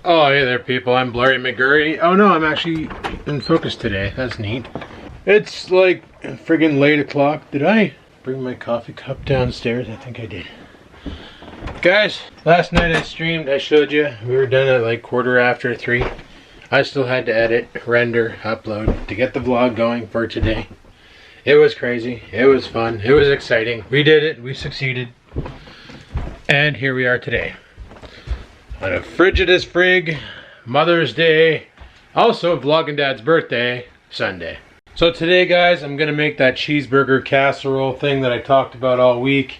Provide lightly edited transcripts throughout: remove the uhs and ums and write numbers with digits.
Oh, hey there, people. I'm Blurry McGurry. Oh no, I'm actually in focus today. That's neat. It's like friggin' late o'clock. Did I bring my coffee cup downstairs? I think I did. Guys, last night I streamed. I showed you. We were done at like 3:15. I still had to edit, render, upload to get the vlog going for today. It was crazy. It was fun. It was exciting. We did it. We succeeded. And here we are today. On a frigid as frig, Mother's Day, also Vlogging Dad's birthday, Sunday. So today, guys, I'm gonna make that cheeseburger casserole thing that I talked about all week,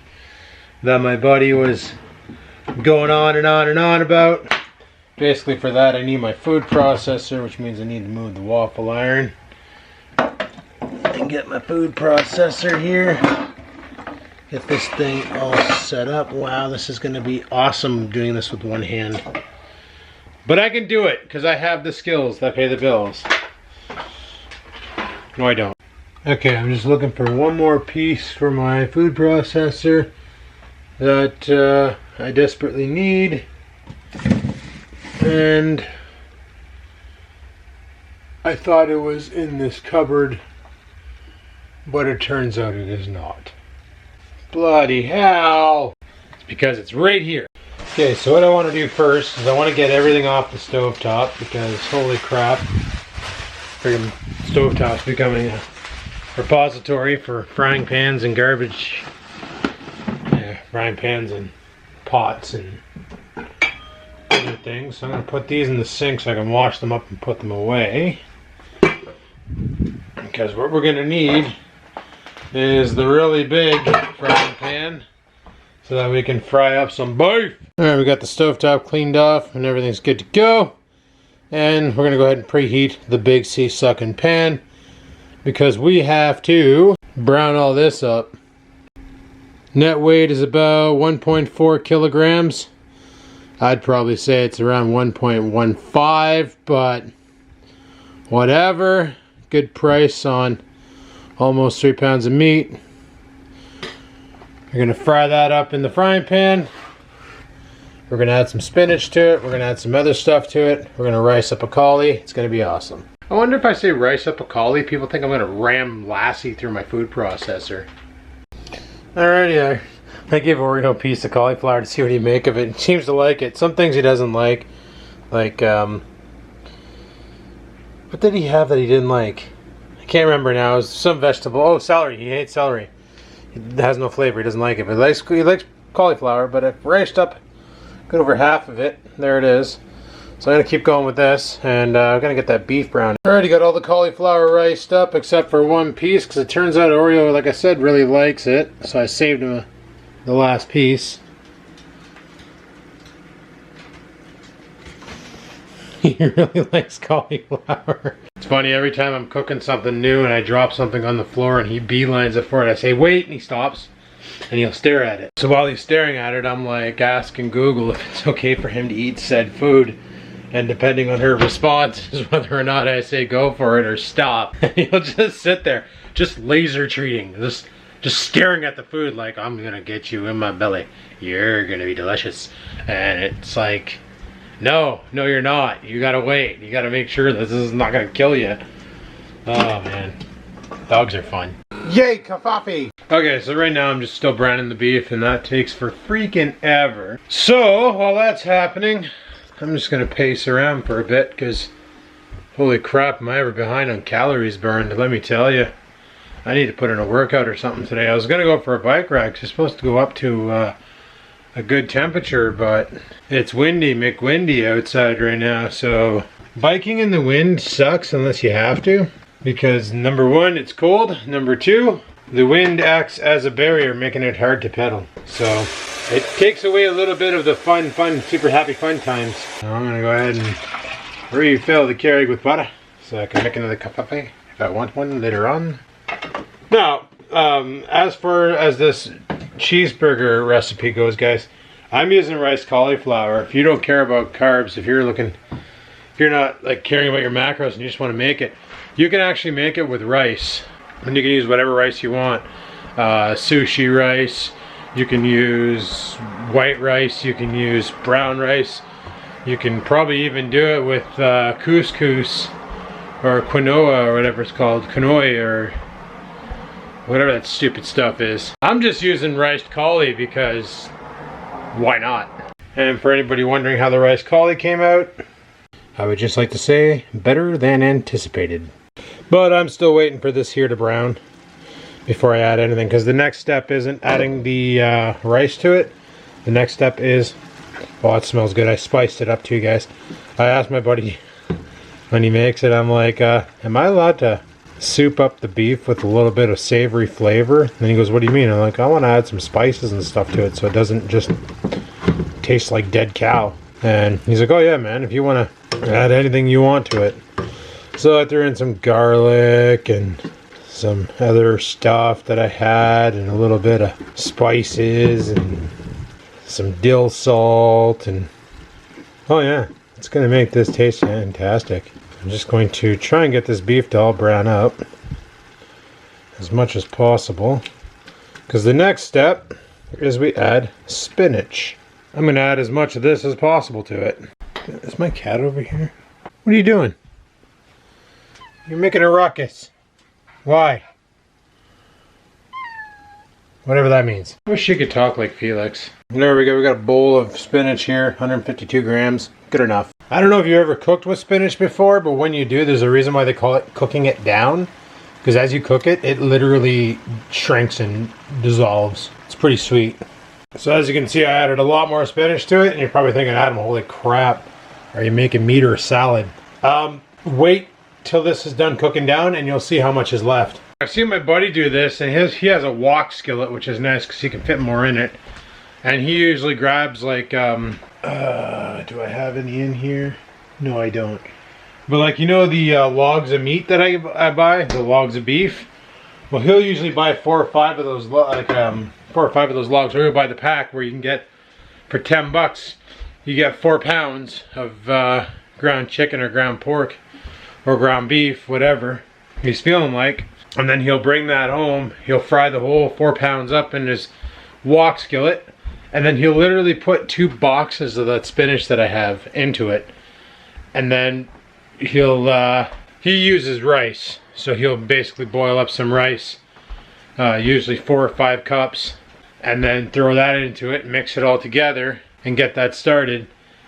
that my buddy was going on and on and on about. Basically for that I need my food processor, which means I need to move the waffle iron and get my food processor here. Get this thing all set up. Wow, this is going to be awesome doing this with one hand. But I can do it because I have the skills that pay the bills. No, I don't. Okay, I'm just looking for one more piece for my food processor that I desperately need. And I thought it was in this cupboard, but it turns out it is not. Bloody hell! It's because it's right here. Okay, so what I want to do first is I want to get everything off the stovetop because holy crap, freaking stovetop's becoming a repository for frying pans and garbage. Yeah, frying pans and pots and other things. So I'm going to put these in the sink so I can wash them up and put them away. Because what we're going to need is the really big frying pan so that we can fry up some beef. Alright, we got the stovetop cleaned off and everything's good to go. And we're going to go ahead and preheat the big sea-sucking pan because we have to brown all this up. Net weight is about 1.4 kilograms. I'd probably say it's around 1.15, but whatever. Good price on almost 3 pounds of meat. We're going to fry that up in the frying pan. We're going to add some spinach to it. We're going to add some other stuff to it. We're going to rice up a cauli. It's going to be awesome. I wonder if I say rice up a cauli, people think I'm going to ram lassie through my food processor. Alrighty, I gave Oreo a piece of cauliflower to see what he'd make of it. He seems to like it. Some things he doesn't like. Like, what did he have that he didn't like? I can't remember now. It was some vegetable. Oh, celery. He hates celery. It has no flavor. He doesn't like it. But he likes cauliflower. But I've riced up good over half of it. There it is. So I'm going to keep going with this. And I'm going to get that beef brown. Alrighty, got all the cauliflower riced up except for one piece. Because it turns out Oreo, like I said, really likes it. So I saved him the last piece. He really likes cauliflower. It's funny, every time I'm cooking something new and I drop something on the floor and he beelines it for it, I say, wait, and he stops and he'll stare at it. So while he's staring at it, I'm like asking Google if it's okay for him to eat said food. And depending on her response is whether or not I say go for it or stop. And he'll just sit there, just laser treating, just staring at the food like, I'm gonna get you in my belly. You're gonna be delicious. And it's like, no, you're not. You gotta wait. You gotta make sure this is not gonna kill you. Oh man, dogs are fun. Yay, kafafi! Okay, so right now I'm just still browning the beef, and that takes for freaking ever. So while that's happening, I'm just gonna pace around for a bit because, holy crap, am I ever behind on calories burned? Let me tell you, I need to put in a workout or something today. I was gonna go for a bike ride. It's supposed to go up to a good temperature, but it's windy, McWindy outside right now, so biking in the wind sucks unless you have to, because number one, it's cold, number two, the wind acts as a barrier, making it hard to pedal, so it takes away a little bit of the fun, super happy fun times. So I'm gonna go ahead and refill the Keurig with butter so I can make another café if I want one later on. Now, as far as this cheeseburger recipe goes, guys, I'm using rice cauliflower. If you don't care about carbs, if you're not like caring about your macros and you just want to make it, you can actually make it with rice, and you can use whatever rice you want. Sushi rice, you can use white rice, you can use brown rice. You can probably even do it with couscous or quinoa or whatever it's called, quinoa or whatever that stupid stuff is. I'm just using riced cauli because why not? And for anybody wondering how the riced cauli came out, I would just like to say better than anticipated. But I'm still waiting for this here to brown before I add anything, because the next step isn't adding the rice to it. The next step is, oh, it smells good. I spiced it up too, guys. I asked my buddy when he makes it, I'm like, am I allowed to soup up the beef with a little bit of savory flavor? And he goes, what do you mean? I'm like, I want to add some spices and stuff to it so it doesn't just taste like dead cow. And he's like, oh yeah, man, if you want to add anything you want to it. So I threw in some garlic and some other stuff that I had, and a little bit of spices and some dill salt, and oh yeah, it's gonna make this taste fantastic. I'm just going to try and get this beef to all brown up as much as possible, because the next step is we add spinach. I'm gonna add as much of this as possible to it. Is my cat over here? What are you doing? You're making a ruckus. Why? Whatever that means. I wish you could talk like Felix. There we go. We got a bowl of spinach here, 152 grams. Good enough. I don't know if you ever cooked with spinach before, but when you do, there's a reason why they call it cooking it down. Because as you cook it, it literally shrinks and dissolves. It's pretty sweet. So as you can see, I added a lot more spinach to it, and you're probably thinking, Adam, holy crap, are you making meat or a salad? Wait till this is done cooking down and you'll see how much is left. I've seen my buddy do this, and he has a wok skillet, which is nice because he can fit more in it. And he usually grabs like, do I have any in here? No, I don't. But like, you know the logs of meat that I buy, the logs of beef? Well, he'll usually buy 4 or 5 of those, 4 or 5 of those logs, or he'll buy the pack where you can get, for 10 bucks, you get 4 pounds of ground chicken or ground pork or ground beef, whatever he's feeling like. And then he'll bring that home, he'll fry the whole 4 pounds up in his wok skillet, and then he'll literally put 2 boxes of that spinach that I have into it. And then he'll, he uses rice, so he'll basically boil up some rice, usually 4 or 5 cups, and then throw that into it, mix it all together, and get that started.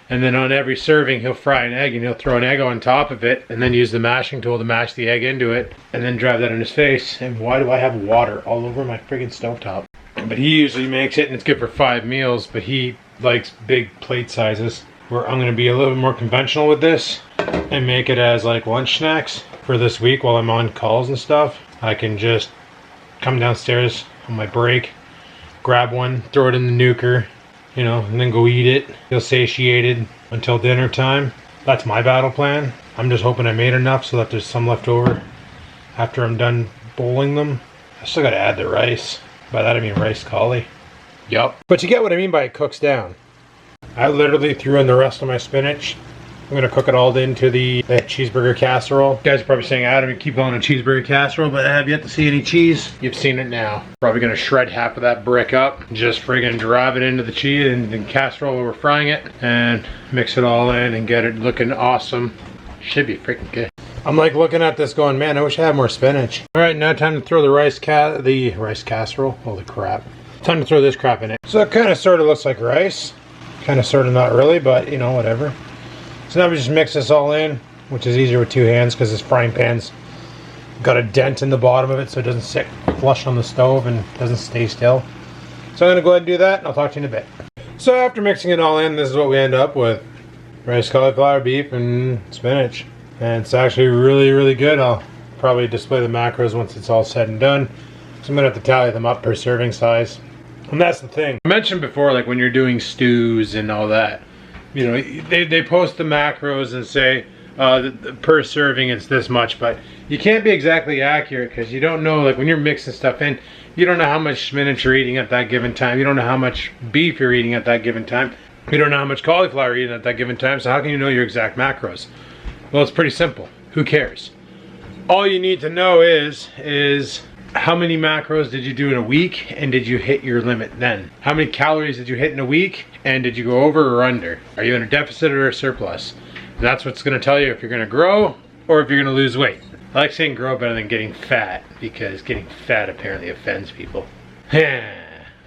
And then on every serving, he'll fry an egg, and he'll throw an egg on top of it, and then use the mashing tool to mash the egg into it, and then drive that in his face. And why do I have water all over my friggin' stovetop? But he usually makes it, and it's good for 5 meals, but he likes big plate sizes. Where I'm going to be a little bit more conventional with this, and make it as like lunch snacks for this week while I'm on calls and stuff. I can just come downstairs on my break, grab one, throw it in the nuker, you know, and then go eat it. Feel satiated until dinner time. That's my battle plan. I'm just hoping I made enough so that there's some left over after I'm done bowling them. I still gotta add the rice. By that I mean rice cauli. Yup. But you get what I mean by it cooks down. I literally threw in the rest of my spinach. I'm gonna cook it all into the cheeseburger casserole. You guys are probably saying, Adam, you keep calling it a cheeseburger casserole, but I have yet to see any cheese. You've seen it now. Probably gonna shred half of that brick up, just friggin' drive it into the cheese and the casserole where we're frying it, and mix it all in and get it looking awesome. Should be freaking good. I'm like looking at this going, man, I wish I had more spinach. All right, now time to throw the rice casserole. Holy crap. Time to throw this crap in it. So it kind of sort of looks like rice. Kind of sort of not really, but you know, whatever. So now we just mix this all in, which is easier with 2 hands because this frying pan's got a dent in the bottom of it so it doesn't sit flush on the stove and doesn't stay still. So I'm going to go ahead and do that, and I'll talk to you in a bit. So after mixing it all in, this is what we end up with. Rice, cauliflower, beef, and spinach. And it's actually really, really good. I'll probably display the macros once it's all said and done. So I'm going to have to tally them up per serving size. And that's the thing. I mentioned before, like when you're doing stews and all that, you know, they post the macros and say per serving it's this much, but you can't be exactly accurate because you don't know, like when you're mixing stuff in, you don't know how much spinach you're eating at that given time. You don't know how much beef you're eating at that given time. You don't know how much cauliflower you're eating at that given time, so how can you know your exact macros? Well, it's pretty simple. Who cares? All you need to know is how many macros did you do in a week, and did you hit your limit then? How many calories did you hit in a week, and did you go over or under? Are you in a deficit or a surplus? That's what's gonna tell you if you're gonna grow or if you're gonna lose weight. I like saying grow better than getting fat, because getting fat apparently offends people.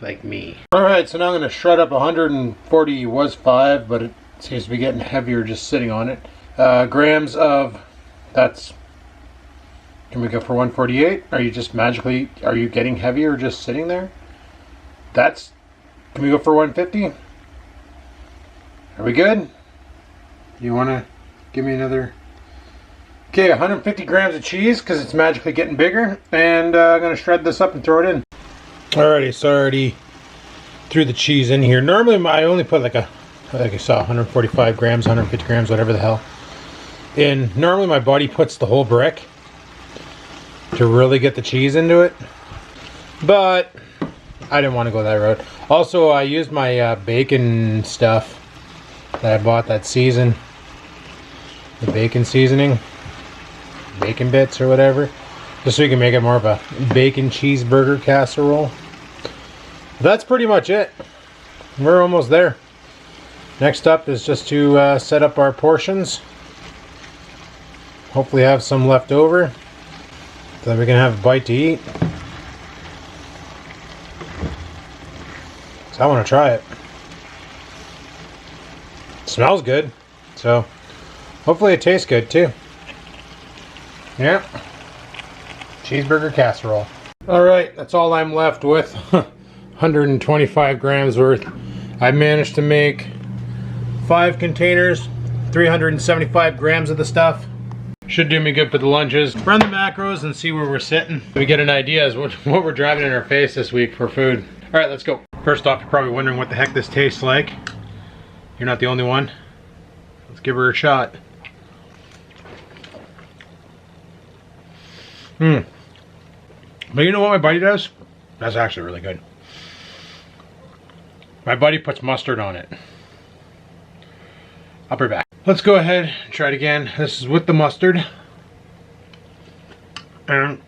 Like me. Alright, so now I'm gonna shred up 140, was 5, but it seems to be getting heavier just sitting on it. Grams of, that's, can we go for 148? Are you just magically, are you getting heavier just sitting there? That's, can we go for 150? Are we good? You wanna give me another? Okay, 150 grams of cheese, because it's magically getting bigger, and I'm gonna shred this up and throw it in. Alrighty, so I already threw the cheese in here. Normally I only put like I saw 145 grams, 150 grams, whatever the hell. And normally my buddy puts the whole brick to really get the cheese into it. But I didn't want to go that route. Also, I used my bacon stuff that I bought that season. The bacon seasoning. Bacon bits or whatever. Just so you can make it more of a bacon cheeseburger casserole. That's pretty much it. We're almost there. Next up is just to set up our portions. Hopefully have some left over so that we can have a bite to eat. So I want to try it. It smells good. So hopefully it tastes good too. Yeah. Cheeseburger casserole. Alright, that's all I'm left with. 125 grams worth. I managed to make 5 containers, 375 grams of the stuff. Should do me good for the lunches. Run the macros and see where we're sitting. We get an idea as what we're driving in our face this week for food. Alright, let's go. First off, you're probably wondering what the heck this tastes like. You're not the only one. Let's give her a shot. But you know what my buddy does? That's actually really good. My buddy puts mustard on it. I'll be back. Let's go ahead and try it again. This is with the mustard. And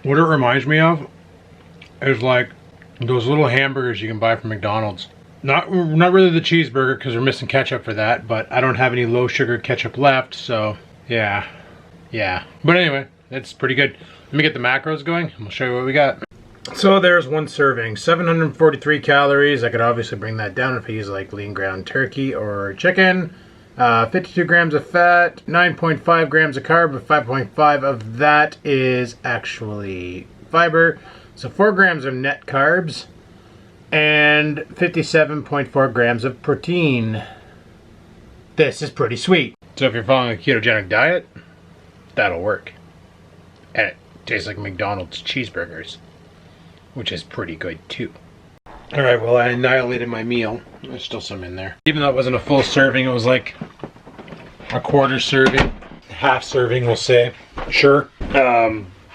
what it reminds me of is like those little hamburgers you can buy from McDonald's. Not really the cheeseburger, because we're missing ketchup for that, but I don't have any low sugar ketchup left, so yeah. But anyway, it's pretty good. Let me get the macros going and we'll show you what we got. So there's one serving, 743 calories. I could obviously bring that down if I use like lean ground turkey or chicken. 52 grams of fat, 9.5 grams of carb, but 5.5 of that is actually fiber. So 4 grams of net carbs and 57.4 grams of protein. This is pretty sweet. So if you're following a ketogenic diet, that'll work. And it tastes like McDonald's cheeseburgers, which is pretty good too. Alright, well, I annihilated my meal. There's still some in there. Even though it wasn't a full serving, it was like a quarter serving, half serving, we'll say. Sure.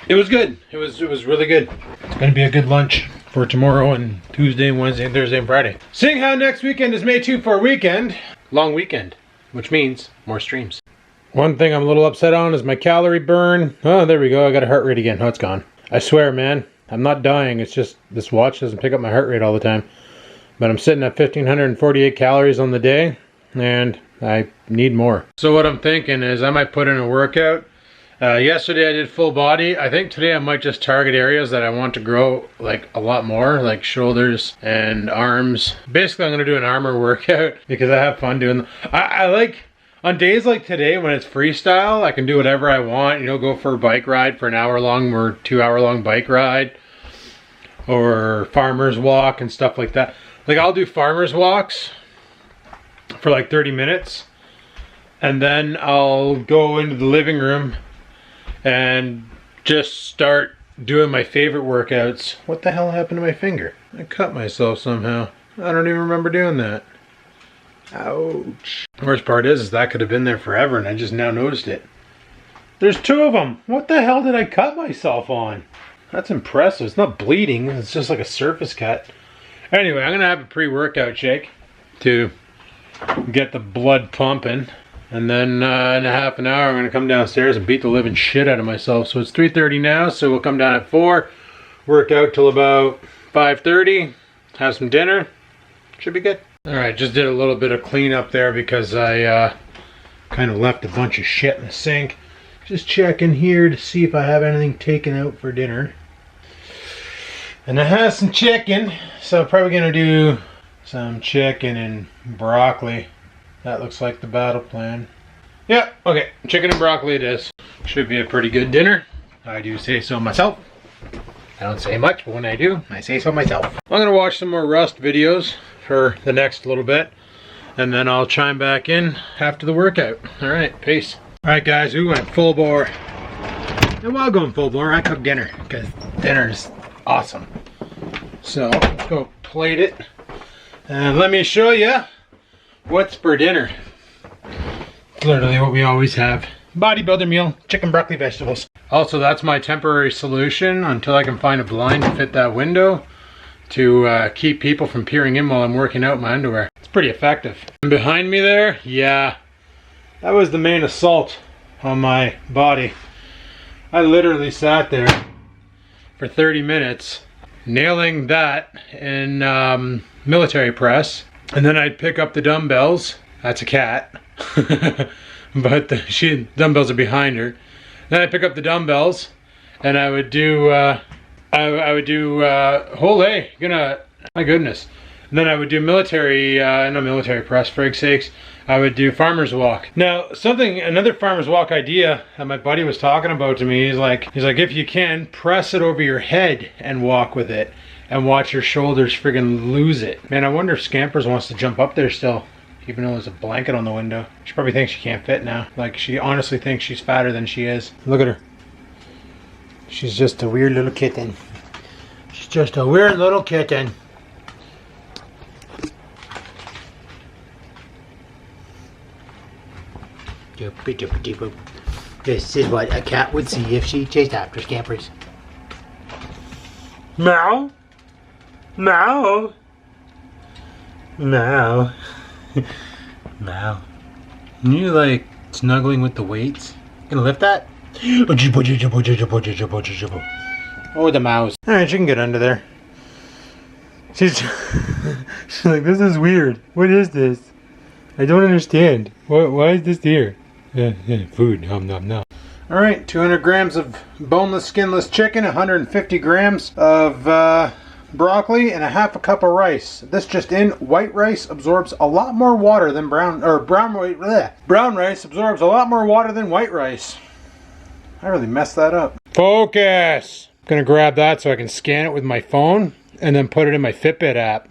It was good. It was really good. It's gonna be a good lunch for tomorrow and Tuesday, Wednesday, Thursday, and Friday. Seeing how next weekend is May 2 for a weekend, long weekend, which means more streams. One thing I'm a little upset on is my calorie burn. Oh, there we go. I got a heart rate again. Oh, it's gone. I swear, man, I'm not dying. It's just this watch doesn't pick up my heart rate all the time. But I'm sitting at 1,548 calories on the day, and I need more. So what I'm thinking is I might put in a workout. Yesterday I did full body. I think today I might just target areas that I want to grow like a lot more, like shoulders and arms. Basically, I'm going to do an armor workout because I have fun doing them. I like... On days like today when it's freestyle, I can do whatever I want. You know, go for a bike ride for an hour long or 2 hour long bike ride. Or farmer's walk and stuff like that. Like I'll do farmer's walks for like 30 minutes. And then I'll go into the living room and just start doing my favorite workouts. What the hell happened to my finger? I cut myself somehow. I don't even remember doing that. Ouch. The worst part is that could have been there forever and I just now noticed it. There's 2 of them. What the hell did I cut myself on? That's impressive. It's not bleeding. It's just like a surface cut. Anyway, I'm going to have a pre-workout shake to get the blood pumping. And then in a half an hour, I'm gonna come downstairs and beat the living shit out of myself. So it's 3:30 now, so we'll come down at 4, work out till about 5:30, have some dinner. Should be good. All right, just did a little bit of cleanup there because I kind of left a bunch of shit in the sink. Just checking here to see if I have anything taken out for dinner. And I have some chicken, so I'm probably gonna do some chicken and broccoli. That looks like the battle plan. Yeah, okay, chicken and broccoli it is. Should be a pretty good dinner. I do say so myself. I don't say much, but when I do, I say so myself. I'm gonna watch some more Rust videos for the next little bit, and then I'll chime back in after the workout. All right, peace. All right, guys, we went full bore. And while going full bore, I cooked dinner because dinner is awesome. So let's go plate it, and let me show you what's for dinner. It's literally what we always have. Bodybuilder meal, chicken, broccoli, vegetables. Also, that's my temporary solution until I can find a blind to fit that window to keep people from peering in while I'm working out in my underwear. It's pretty effective. And behind me there, yeah, that was the main assault on my body. I literally sat there for 30 minutes nailing that in military press, and then I'd pick up the dumbbells. That's a cat. But the dumbbells are behind her. Then I'd pick up the dumbbells and I would do holy, my goodness. And then I would do military, not military press, for God's sakes. I would do farmer's walk. Now, another farmer's walk idea that my buddy was talking about to me, he's like, if you can, press it over your head and walk with it and watch your shoulders friggin' lose it. Man, I wonder if Scampers wants to jump up there still, even though there's a blanket on the window. She probably thinks she can't fit now. Like, she honestly thinks she's fatter than she is. Look at her. She's just a weird little kitten. She's just a weird little kitten. This is what a cat would see if she chased after Scampers. Meow. Meow. Meow. Meow. You like snuggling with the weights? Gonna lift that? Oh, the mouse. Alright, you can get under there. She's like, this is weird. What is this? I don't understand. Why is this here? Yeah, food. Nom nom nom. Alright, 200 grams of boneless, skinless chicken, 150 grams of broccoli, and a half a cup of rice. This just in, white rice absorbs a lot more water than brown rice absorbs a lot more water than white rice. I really messed that up. Focus! I'm gonna grab that so I can scan it with my phone and then put it in my Fitbit app.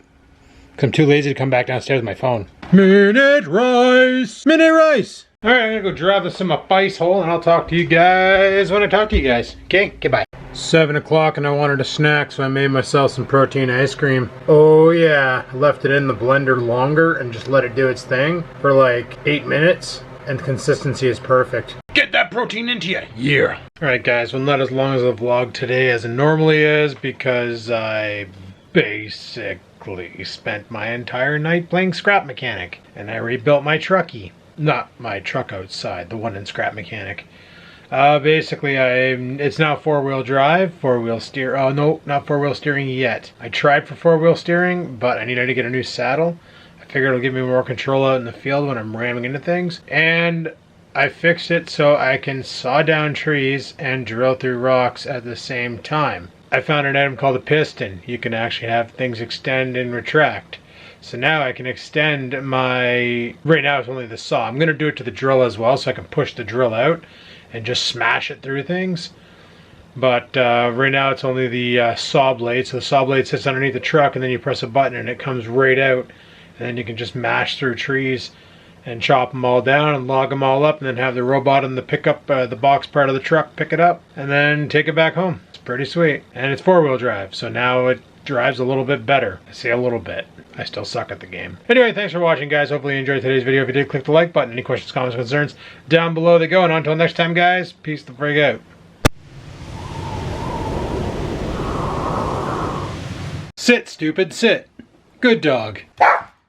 Cause I'm too lazy to come back downstairs with my phone. Minute rice! Minute rice! Alright, I'm gonna go drive this in my face hole and I'll talk to you guys when I talk to you guys. Okay, goodbye. 7 o'clock and I wanted a snack, so I made myself some protein ice cream. Oh yeah, I left it in the blender longer and just let it do its thing for like 8 minutes, and the consistency is perfect. Get that protein into you, yeah. Alright guys, well not as long as the vlog today as it normally is because I basically spent my entire night playing Scrap Mechanic, and I rebuilt my truckie. Not my truck outside, the one in Scrap Mechanic. Basically, it's now 4-wheel drive, 4-wheel steer. Oh no, not 4-wheel steering yet. I tried for 4-wheel steering, but I needed to get a new saddle. I figured it'll give me more control out in the field when I'm ramming into things. And I fixed it so I can saw down trees and drill through rocks at the same time. I found an item called a piston. You can actually have things extend and retract. So now I can extend my... Right now it's only the saw. I'm going to do it to the drill as well so I can push the drill out and just smash it through things. But right now it's only the saw blade. So the saw blade sits underneath the truck and then you press a button and it comes right out. And then you can just mash through trees and chop them all down and log them all up and then have the robot in the pickup, the box part of the truck, pick it up and then take it back home. It's pretty sweet. And it's 4-wheel drive, so now it drives a little bit better. I say a little bit. I still suck at the game. Anyway, thanks for watching, guys. Hopefully you enjoyed today's video. If you did, click the like button. Any questions, comments, concerns, down below they go. And until next time, guys, peace the frig out. Sit, stupid, sit. Good dog.